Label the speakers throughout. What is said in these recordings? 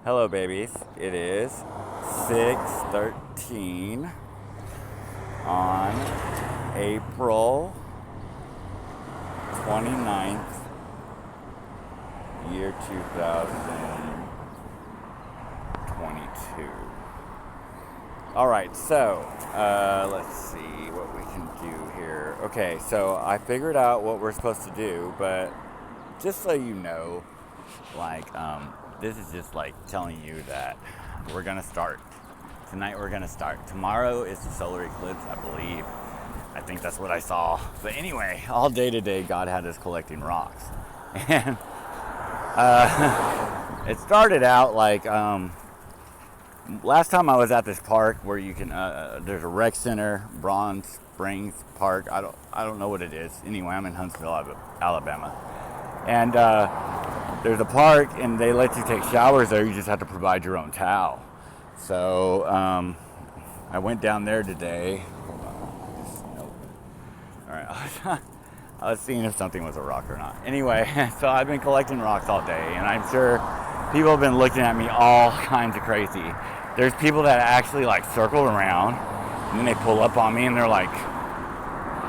Speaker 1: Hello, babies. It is 6:13 on April 29th, year 2022. All right, so let's see what we can do here. Okay, so I figured out what we're supposed to do, but just so you know, this is just like telling you that we're gonna start tonight. We're gonna start tomorrow. Is the solar eclipse, I believe. I think that's what I saw. But anyway, all day today, God had us collecting rocks, and it started out like last time I was at this park where you can there's a rec center, Bronze Springs Park. I don't know what it is. Anyway, I'm in Huntsville, Alabama, and there's a park, and they let you take showers there. You just have to provide your own towel. So I went down there today. Hold on. Nope. All right. I was seeing if something was a rock or not. Anyway, so I've been collecting rocks all day, and I'm sure people have been looking at me all kinds of crazy. There's people that actually like circle around, and then they pull up on me, and they're like,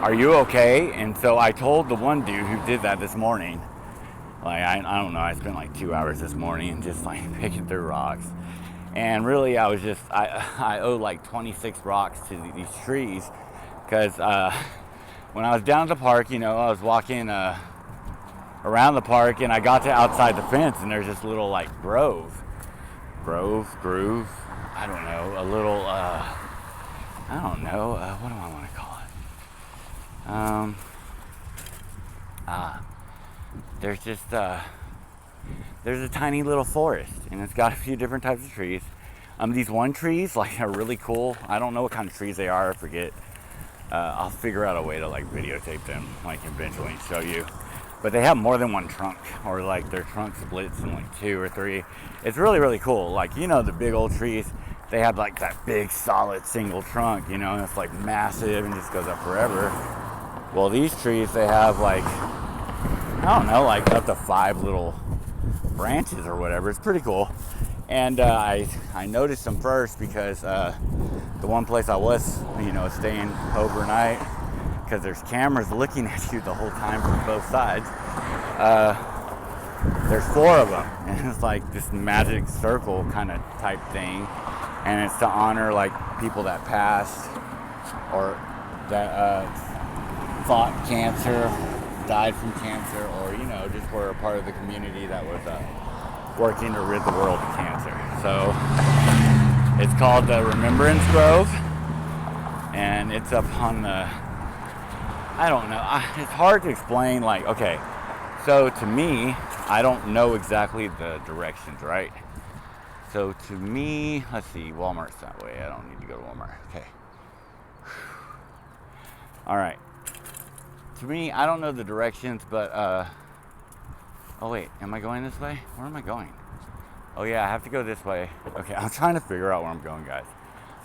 Speaker 1: "Are you okay?" And so I told the one dude who did that this morning, like, I don't know, I spent like 2 hours this morning just like picking through rocks. And really, I owe like 26 rocks to these trees because when I was down at the park, I was walking around the park, and I got to outside the fence, and there's this little like groove, I don't know, a little, I don't know, what do I want to call it? There's just there's a tiny little forest, and it's got a few different types of trees. These one trees like are really cool. I don't know what kind of trees they are. I forget. I'll figure out a way to like videotape them, like eventually, and show you. But they have more than one trunk, or like their trunk splits in like 2 or 3. It's really, really cool. Like, the big old trees, they have like that big solid single trunk, and it's like massive and just goes up forever. Well, these trees, they have like, I don't know, like up to 5 little branches or whatever. It's pretty cool. And I noticed them first because the one place I was, staying overnight, because there's cameras looking at you the whole time from both sides. There's 4 of them, and it's like this magic circle kind of type thing, and it's to honor like people that passed or that fought cancer, died from cancer, or just were a part of the community that was working to rid the world of cancer. So it's called the Remembrance Grove, and it's up on the, I don't know, it's hard to explain. Like, okay, so to me, I don't know exactly the directions, right? So to me, let's see, Walmart's that way. I don't need to go to Walmart. Okay. All right. To me, I don't know the directions, but oh wait, am I going this way? Where am I going? Oh yeah, I have to go this way. Okay, I'm trying to figure out where I'm going, guys.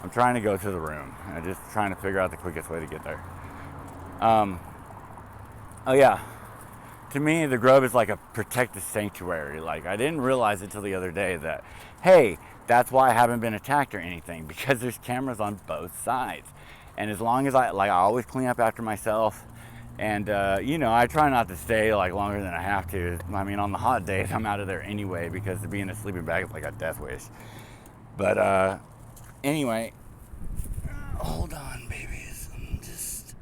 Speaker 1: I'm trying to go to the room. I'm just trying to figure out the quickest way to get there. Oh yeah, to me, the grove is like a protected sanctuary. Like, I didn't realize it till the other day that, hey, that's why I haven't been attacked or anything, because there's cameras on both sides. And as long as I always clean up after myself. And, I try not to stay like longer than I have to. I mean, on the hot days, I'm out of there anyway, because to be in a sleeping bag is like a death wish. But, anyway, hold on, babies. Just,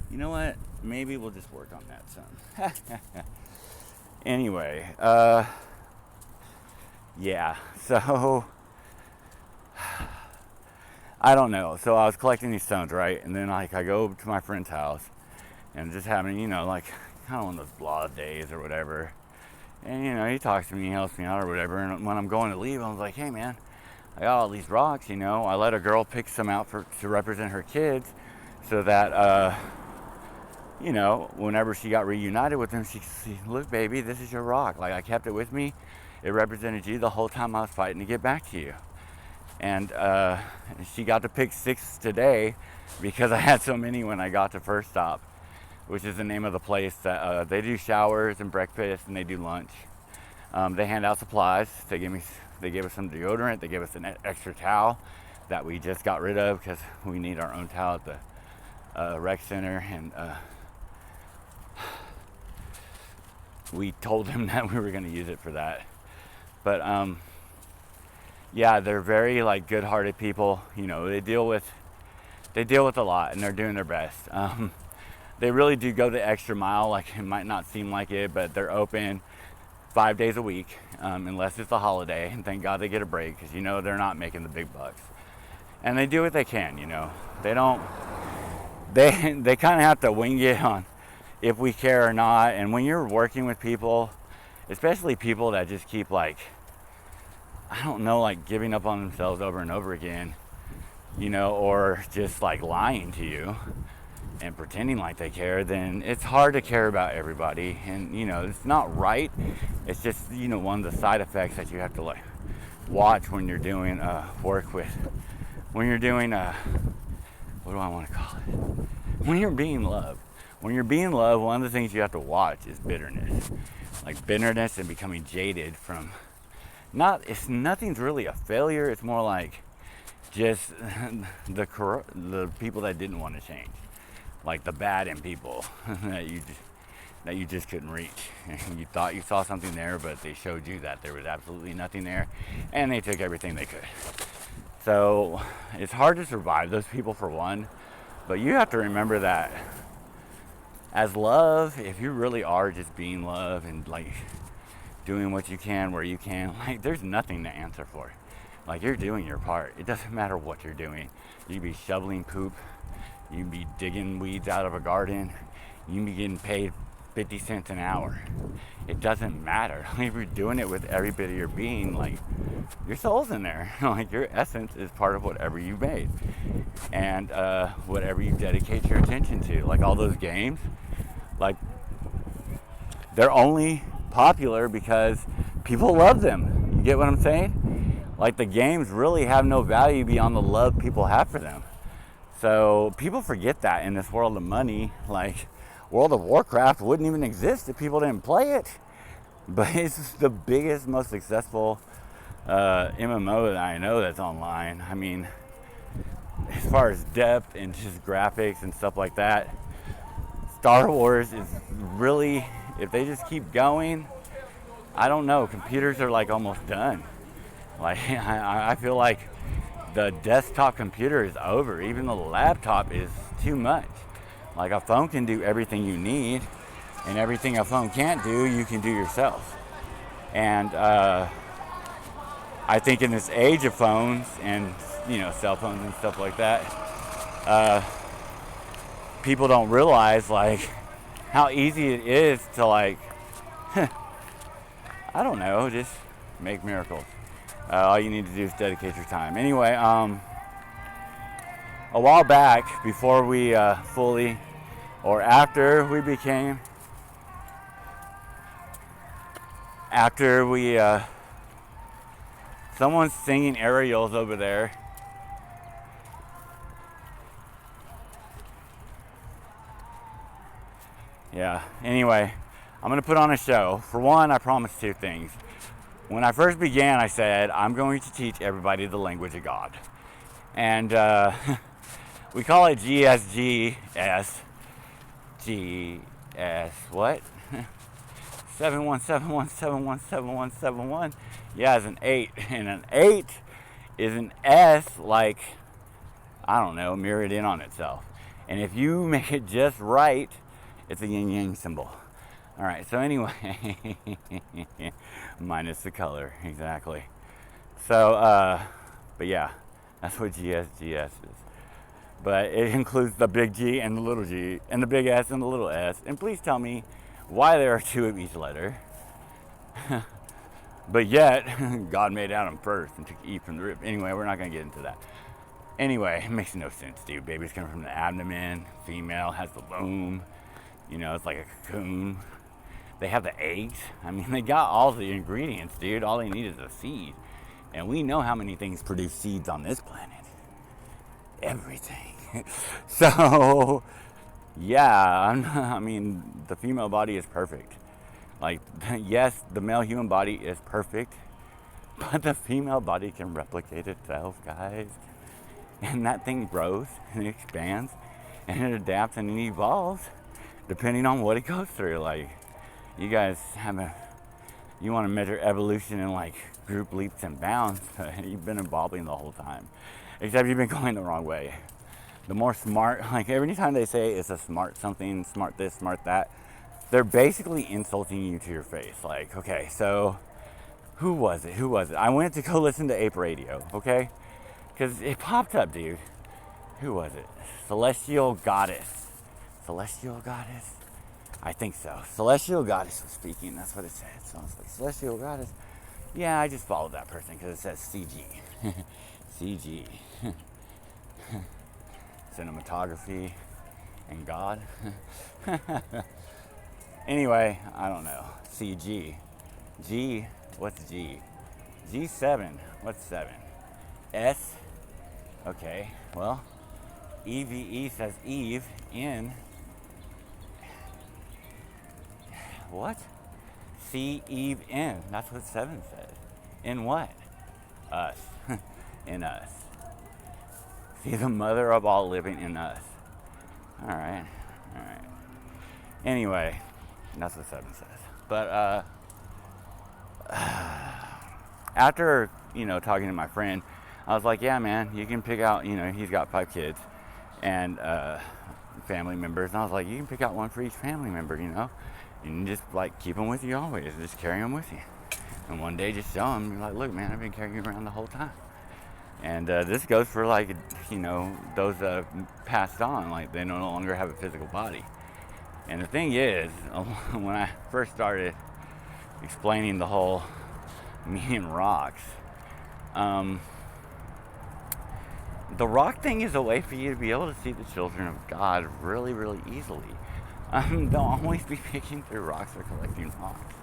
Speaker 1: you know what? Maybe we'll just work on that some. Anyway, yeah, so I don't know. So I was collecting these stones, right? And then like I go to my friend's house, and just having, like kind of one of those blah days or whatever. And he talks to me, he helps me out or whatever. And when I'm going to leave, I was like, hey man, I got all these rocks. I let a girl pick some out to represent her kids, so that whenever she got reunited with them, she could see, look baby, this is your rock. Like, I kept it with me. It represented you the whole time I was fighting to get back to you. And she got to pick 6 today because I had so many when I got to First Stop, which is the name of the place that they do showers and breakfast, and they do lunch. They hand out supplies. They gave us some deodorant. They gave us an extra towel that we just got rid of because we need our own towel at the rec center, and we told them that we were going to use it for that. But yeah, they're very like good-hearted people. You know, they deal with a lot, and they're doing their best. They really do go the extra mile. Like, it might not seem like it, but they're open 5 days a week, unless it's a holiday. And thank God they get a break, because you know they're not making the big bucks. And they do what they can. You know, they don't. They kind of have to wing it on if we care or not. And when you're working with people, especially people that just keep like, I don't know, like giving up on themselves over and over again, you know, or just like lying to you and pretending like they care, then it's hard to care about everybody. And you know, it's not right. It's just, you know, one of the side effects that you have to like watch when you're doing work with, when you're doing what do I want to call it, when you're being loved. When you're being loved, one of the things you have to watch is bitterness. Like bitterness and becoming jaded from nothing's really a failure. It's more like just the people that didn't want to change, like the bad in people that you just couldn't reach. You thought you saw something there, but they showed you that there was absolutely nothing there, and they took everything they could. So it's hard to survive those people, for one, but you have to remember that as love, if you really are just being love and like doing what you can where you can, like there's nothing to answer for. Like, you're doing your part. It doesn't matter what you're doing. You can be shoveling poop, you can be digging weeds out of a garden, you can be getting paid 50 cents an hour. It doesn't matter. If you're doing it with every bit of your being, like, your soul's in there. Like, your essence is part of whatever you made, and whatever you dedicate your attention to. Like, all those games, like, they're only popular because people love them. You get what I'm saying? Like, the games really have no value beyond the love people have for them. So people forget that in this world of money. Like, World of Warcraft wouldn't even exist if people didn't play it. But it's the biggest, most successful MMO that I know that's online. I mean, as far as depth and just graphics and stuff like that, Star Wars is really, if they just keep going, I don't know, computers are like almost done. Like, I feel like the desktop computer is over. Even the laptop is too much. Like, a phone can do everything you need, and everything a phone can't do, you can do yourself. And I think in this age of phones and, you know, cell phones and stuff like that, people don't realize, like, how easy it is to, like, I don't know, just make miracles. All you need to do is dedicate your time. Anyway, a while back, before we fully, or after we, someone's singing aerials over there. Yeah, anyway, I'm going to put on a show. For one, I promised two things. When I first began, I said, I'm going to teach everybody the language of God. And we call it GSGS. GS what? 7171717171. Yeah, it's an 8. And an 8 is an S, like, I don't know, mirrored in on itself. And if you make it just right, it's a yin-yang symbol. All right, so anyway, minus the color, exactly. So, but yeah, that's what GSGS is. But it includes the big G and the little g, and the big S and the little s. And please tell me why there are two of each letter. But yet, God made Adam first and took Eve from the rib. Anyway, we're not going to get into that. Anyway, it makes no sense, dude. Baby's coming from the abdomen. Female has the womb. You know, it's like a cocoon. They have the eggs. I mean, they got all the ingredients, dude. All they need is a seed. And we know how many things produce seeds on this planet. Everything. So, yeah, I mean, the female body is perfect. Like, yes, the male human body is perfect, but the female body can replicate itself, guys. And that thing grows and it expands and it adapts and it evolves depending on what it goes through. Like, you guys you want to measure evolution in like group leaps and bounds, but you've been evolving the whole time. Except you've been going the wrong way. The more smart, like every time they say it's a smart something, smart this, smart that, they're basically insulting you to your face. Like, okay, so who was it? I went to go listen to Ape Radio, okay? Because it popped up, dude. Who was it? Celestial Goddess. I think so. Celestial Goddess was speaking. That's what it said. So I was like, Celestial Goddess. Yeah, I just followed that person because it says CG. CG. Cinematography and God. Anyway, I don't know. CG. G. What's G? G7. What's 7? S. Okay. Well, EVE says Eve in. What? See Eve in. That's what 7 says. In what? Us. In us. See the mother of all living in us. Alright. Anyway, that's what 7 says. But after, talking to my friend, I was like, yeah, man, you can pick out, he's got 5 kids and family members. And I was like, you can pick out one for each family member, and just like keep them with you always. Just carry them with you. And one day just show them, you're like, look, man, I've been carrying you around the whole time. And this goes for like, those passed on, like they no longer have a physical body. And the thing is, when I first started explaining the whole me and rocks, the rock thing is a way for you to be able to see the children of God really, really easily. They'll always be picking through rocks or collecting rocks.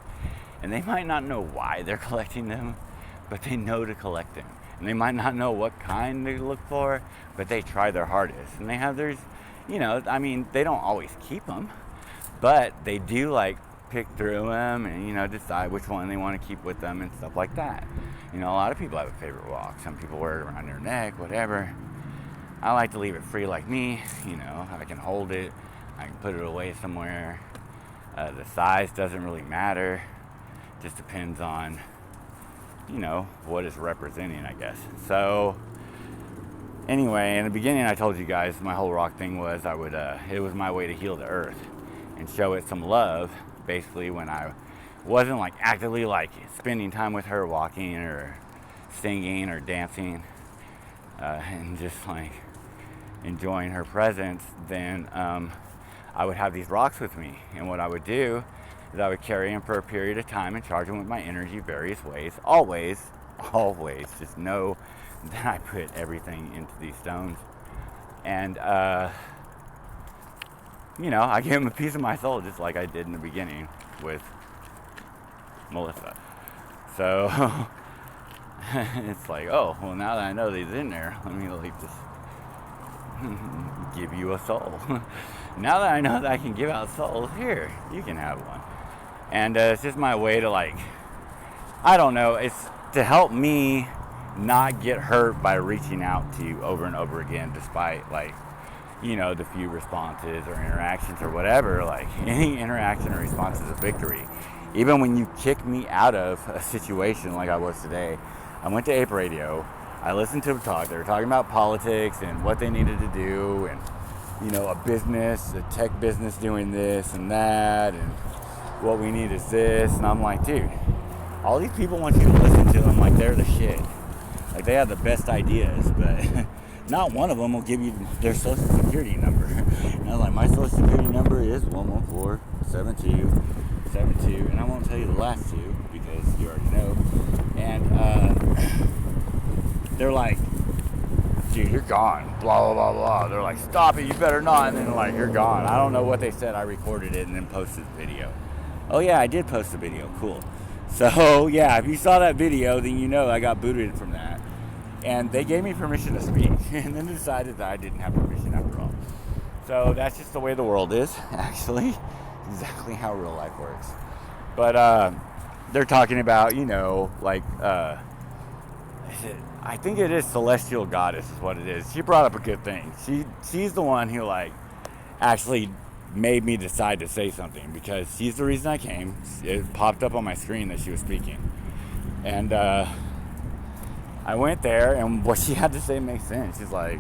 Speaker 1: And they might not know why they're collecting them, but they know to collect them. And they might not know what kind to look for, but they try their hardest. And they have theirs, they don't always keep them, but they do like pick through them and, decide which one they want to keep with them and stuff like that. A lot of people have a favorite rock. Some people wear it around their neck, whatever. I like to leave it free like me, I can hold it. I can put it away somewhere. The size doesn't really matter. Just depends on, what it's representing, I guess. So, anyway, in the beginning I told you guys my whole rock thing was it was my way to heal the earth and show it some love, basically, when I wasn't like actively like spending time with her, walking or singing or dancing, and just like enjoying her presence. Then I would have these rocks with me, and what I would do is I would carry them for a period of time and charge them with my energy various ways. Always, just know that I put everything into these stones. And, I give them a piece of my soul, just like I did in the beginning with Melissa. So, it's like, oh, well, now that I know these in there, let me like just give you a soul. Now that I know that I can give out souls, here, you can have one. And it's just my way to like, I don't know, it's to help me not get hurt by reaching out to you over and over again, despite like, the few responses or interactions or whatever. Like, any interaction or response is a victory. Even when you kick me out of a situation like I was today, I went to Ape Radio, I listened to them talk. They were talking about politics and what they needed to do, and a tech business doing this and that, and what we need is this. And I'm like, dude, all these people want you to listen to them like they're the shit. Like they have the best ideas, but not one of them will give you their social security number. And I'm like, my social security number is 114-7272, and I won't tell you the last two because you already know. And they're like, dude, you're gone, blah, blah, blah, blah. They're like, stop it, you better not. And then like, you're gone. I don't know what they said. I recorded it and then posted the video. Oh yeah, I did post the video, cool. So yeah, if you saw that video, then I got booted from that. And they gave me permission to speak, and then decided that I didn't have permission after all. So that's just the way the world is, actually. Exactly how real life works. But they're talking about, like, I think it is Celestial Goddess is what it is. She brought up a good thing. She's the one who, like, actually made me decide to say something, because she's the reason I came. It popped up on my screen that she was speaking. And I went there, and what she had to say makes sense. She's like,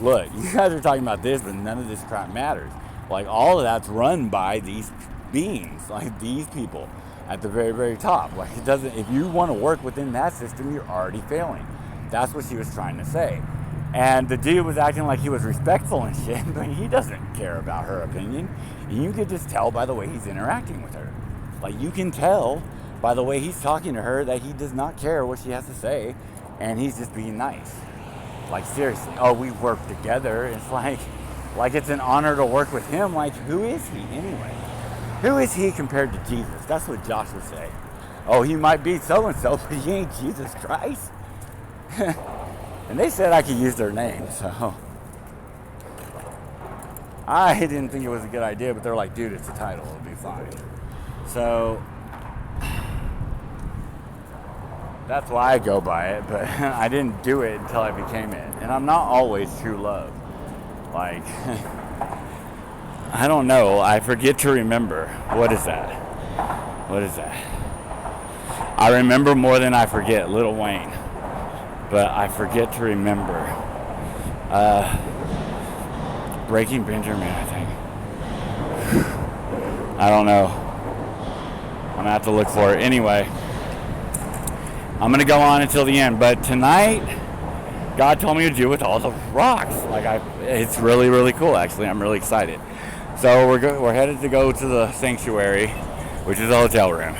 Speaker 1: look, you guys are talking about this, but none of this crap matters. Like, all of that's run by these beings, like these people at the very, very top. Like, it doesn't, if you want to work within that system, you're already failing. That's what she was trying to say. And the dude was acting like he was respectful and shit, but he doesn't care about her opinion. And you could just tell by the way he's interacting with her. Like, you can tell by the way he's talking to her that he does not care what she has to say, and he's just being nice. Like, seriously, oh, we work together. It's like it's an honor to work with him. Like, who is he anyway? Who is he compared to Jesus? That's what Josh would say. Oh, he might be so-and-so, but he ain't Jesus Christ. And they said I could use their name, so I didn't think it was a good idea, but they're like, dude, it's a title, it'll be fine. So that's why I go by it, but I didn't do it until I became it. And I'm not always true love. Like, I don't know. I forget to remember. What is that? What is that? I remember more than I forget, Lil Wayne. But I forget to remember. Breaking Benjamin, I think. I don't know. I'm gonna have to look for it. Anyway, I'm gonna go on until the end. But tonight, God told me to do with all the rocks. Like, it's really, really cool. Actually, I'm really excited. So we're headed to go to the sanctuary, which is a hotel room,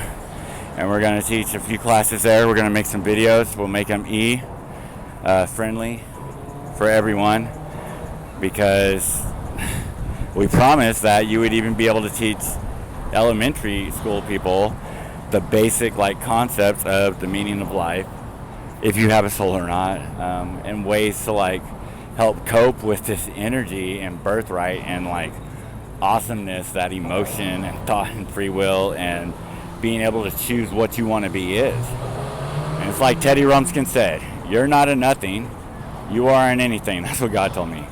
Speaker 1: and we're gonna teach a few classes there. We're gonna make some videos. We'll make them friendly for everyone, because we promised that you would even be able to teach elementary school people the basic, like, concepts of the meaning of life, if you have a soul or not, and ways to, like, help cope with this energy and birthright and, like, awesomeness that emotion and thought and free will and being able to choose what you want to be is. And it's like Teddy Rumskin said, you're not a nothing, you are an anything. That's what God told me.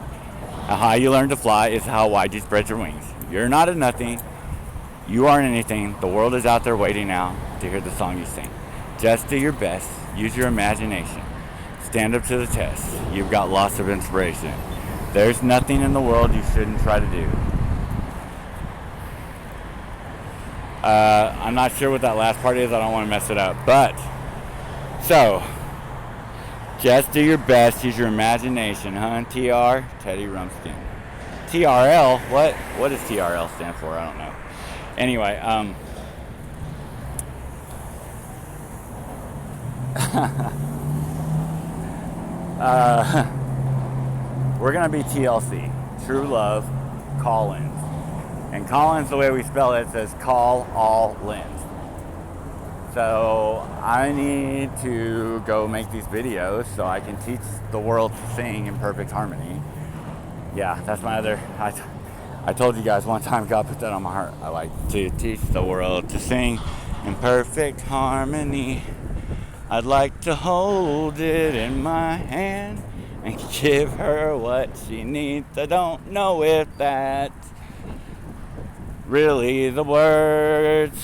Speaker 1: How you learn to fly is how wide you spread your wings. You're not a nothing, you are an anything. The world is out there waiting now to hear the song you sing. Just do your best, use your imagination, stand up to the test. You've got lots of inspiration. There's nothing in the world you shouldn't try to do. I'm not sure what that last part is. I don't want to mess it up. But, so, just do your best. Use your imagination, huh? TR, Teddy Rumskin. TRL, what does TRL stand for? I don't know. Anyway, we're going to be TLC, True Love Call-ins. And Collins, the way we spell it, says call all lens. So I need to go make these videos so I can teach the world to sing in perfect harmony. Yeah, that's my other, I told you guys one time, God put that on my heart. I like to teach the world to sing in perfect harmony. I'd like to hold it in my hand and give her what she needs. I don't know if that's really the words,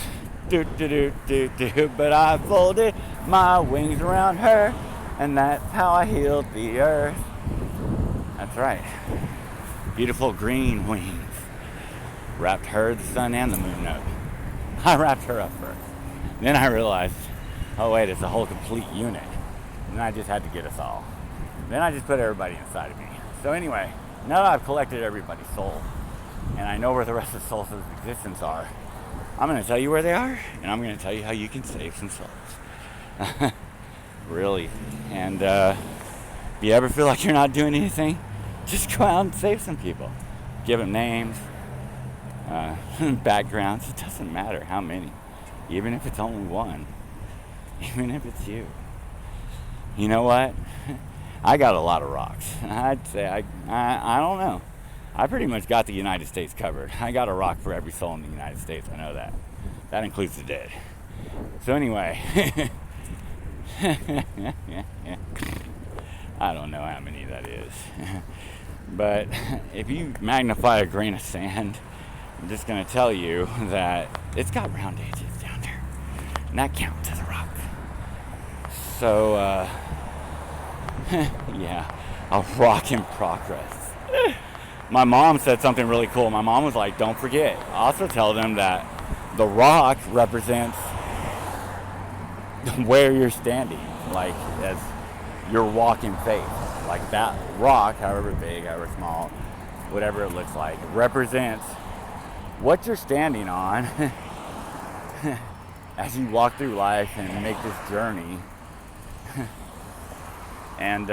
Speaker 1: do do do do do, but I folded my wings around her, and that's how I healed the earth. That's right. Beautiful green wings. Wrapped her, the sun, and the moon up. I wrapped her up first. Then I realized, oh wait, it's a whole complete unit. And then I just had to get us all. Then I just put everybody inside of me. So anyway, now that I've collected everybody's soul, and I know where the rest of the souls of existence are, I'm going to tell you where they are, and I'm going to tell you how you can save some souls. Really. And if you ever feel like you're not doing anything, just go out and save some people. Give them names, backgrounds. It doesn't matter how many. Even if it's only one. Even if it's you. You know what? I got a lot of rocks. I'd say, I don't know. I pretty much got the United States covered. I got a rock for every soul in the United States. I know that. That includes the dead. So anyway, I don't know how many that is. But if you magnify a grain of sand, I'm just going to tell you that it's got round edges down there. And that counts as a rock. So, yeah, a rock in progress. My mom said something really cool. My mom was like, don't forget. Also tell them that the rock represents where you're standing. Like, as your walk in faith. Like that rock, however big, however small, whatever it looks like, represents what you're standing on as you walk through life and make this journey. And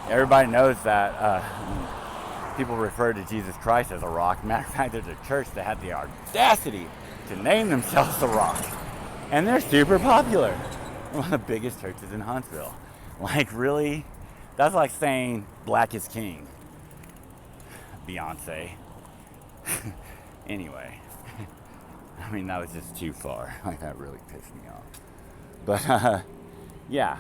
Speaker 1: everybody knows that people refer to Jesus Christ as a rock. Matter of fact, there's a church that had the audacity to name themselves the Rock. And they're super popular. One of the biggest churches in Huntsville. Like, really? That's like saying black is king. Beyonce. Anyway. I mean, that was just too far. Like, that really pissed me off. But, yeah.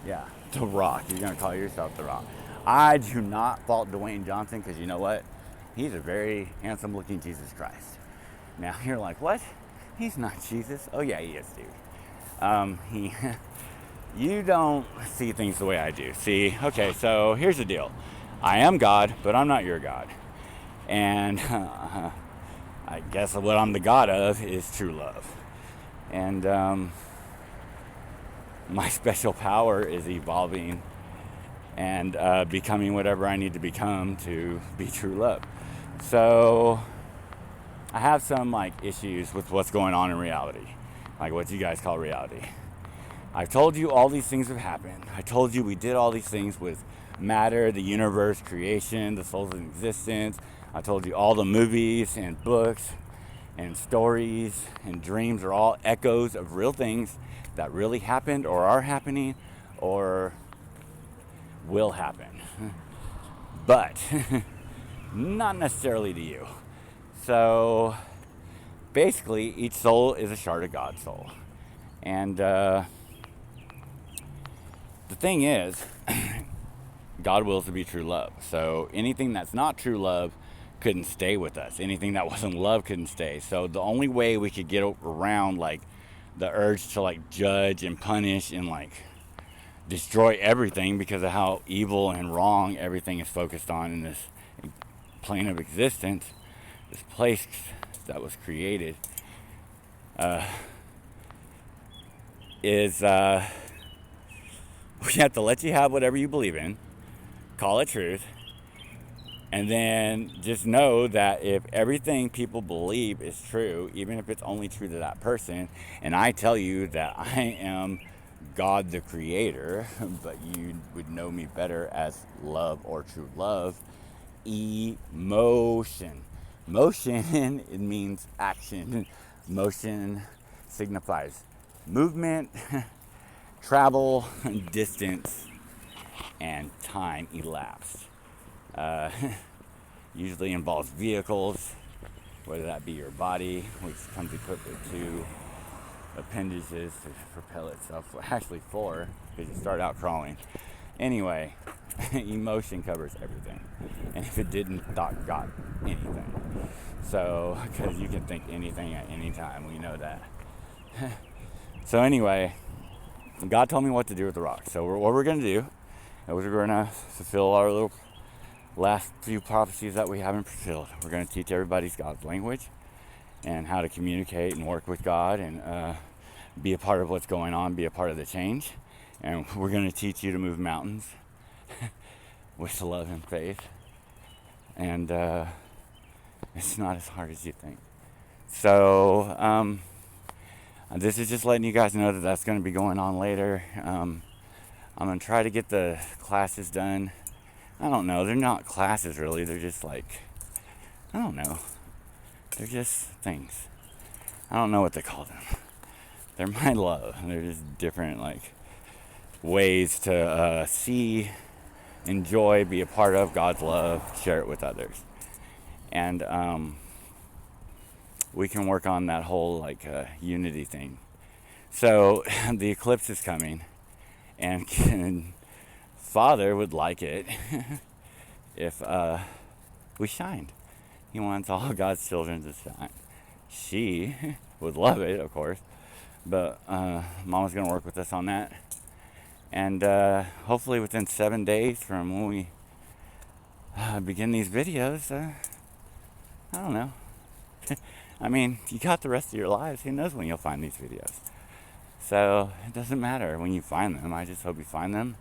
Speaker 1: Yeah. The Rock. You're going to call yourself the Rock. I do not fault Dwayne Johnson, because you know what? He's a very handsome looking Jesus Christ. Now, you're like, what? He's not Jesus. Oh, yeah, he is, dude. You don't see things the way I do. See, okay, so here's the deal. I am God, but I'm not your God. And I guess what I'm the God of is true love. And my special power is evolving and becoming whatever I need to become to be true love. So I have some issues with what's going on in reality, like what you guys call reality. I've told you all these things have happened. I told you we did all these things with matter, the universe, creation, the souls in existence. I told you all the movies and books and stories and dreams are all echoes of real things that really happened or are happening or will happen. But not necessarily to you. So basically, each soul is a shard of God's soul. And the thing is, God wills to be true love. So anything that's not true love couldn't stay with us. Anything that wasn't love couldn't stay. So the only way we could get around the urge to judge and punish and destroy everything because of how evil and wrong everything is focused on in this plane of existence, this place that was created, is we have to let you have whatever you believe in, call it truth, and then just know that if everything people believe is true, even if it's only true to that person, and I tell you that I am God the Creator, but you would know me better as love or true love, emotion. Motion, it means action. Motion signifies movement, travel, distance, and time elapsed. Usually involves vehicles, whether that be your body, which comes equipped with 2 appendages to propel itself, actually 4, because you start out crawling. Anyway, emotion covers everything. And if it didn't, thought got anything. So, because you can think anything at any time, we know that. So anyway, God told me what to do with the rock. So what we're going to do is we're going to fulfill our little last few prophecies that we haven't fulfilled. We're going to teach everybody God's language and how to communicate and work with God and be a part of what's going on, be a part of the change. And we're going to teach you to move mountains with love and faith. And it's not as hard as you think. So this is just letting you guys know that that's going to be going on later. I'm going to try to get the classes done. I don't know. They're not classes, really. They're just I don't know. They're just things. I don't know what they call them. They're my love. They're just different, ways to see, enjoy, be a part of God's love, share it with others. And we can work on that whole like unity thing. So the eclipse is coming, and Father would like it if we shined. He wants all God's children to shine. She would love it, of course, but Mama's gonna work with us on that, and hopefully within 7 days from when we begin these videos, I don't know. I mean, you got the rest of your lives. Who knows when you'll find these videos? So it doesn't matter when you find them. I just hope you find them,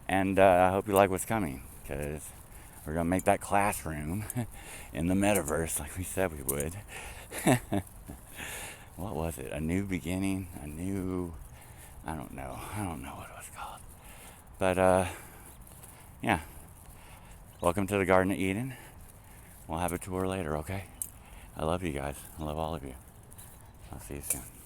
Speaker 1: and I hope you like what's coming, because we're gonna make that classroom in the metaverse like we said we would. What was it? A new beginning? A new... I don't know what it was called. But yeah. Welcome to the Garden of Eden. We'll have a tour later, okay? I love you guys. I love all of you. I'll see you soon.